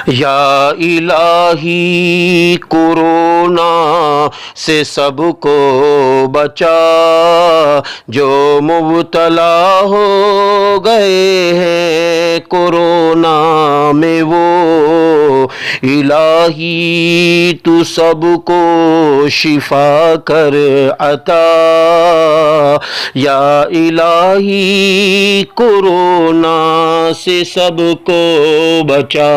یا الہی کورونا سے سب کو بچا، جو مبتلا ہو گئے ہیں کورونا میں وہ الہی تو سب کو شفا کر عطا، یا الہی کورونا سے سب کو بچا۔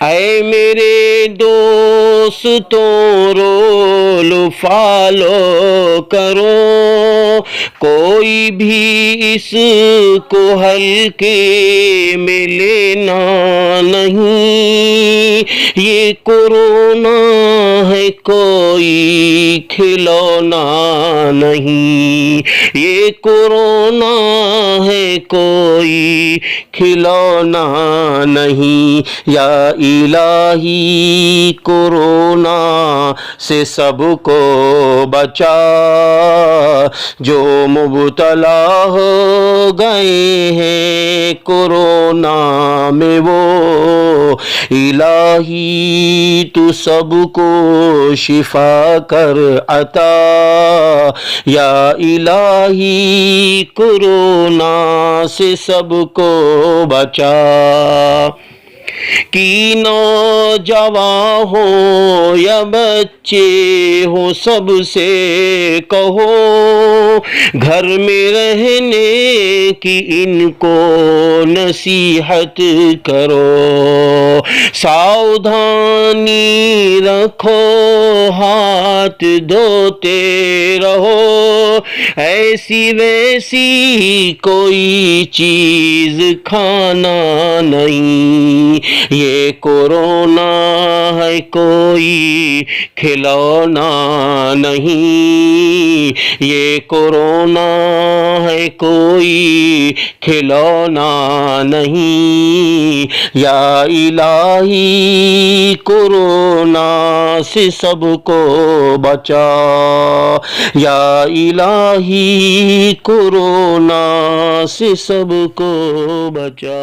اے میرے دوستوں رول فالو کرو، کوئی بھی اس کو ہلکے میں لینا نہیں، یہ کورونا ہے کوئی کھلونا نہیں، یہ کورونا ہے کوئی کھلونا نہیں، یا الہی کورونا سے سب کو بچا، جو مبتلا ہو گئے ہیں کورونا میں وہ الہی تو سب کو شفا کر عطا، یا الہی کورونا سے سب کو بچا۔ کی نوجوان ہو یا بچے ہو سب سے کہو، گھر میں رہنے کی ان کو نصیحت کرو، ساودھانی رکھو ہاتھ دھوتے رہو، ایسی ویسی کوئی چیز کھانا نہیں، یہ کورونا ہے کوئی کھلونا نہیں، یہ کورونا ہے کوئی کھلونا نہیں، یا الہی کورونا سے سب کو بچا، یا الہی کورونا سے سب کو بچا۔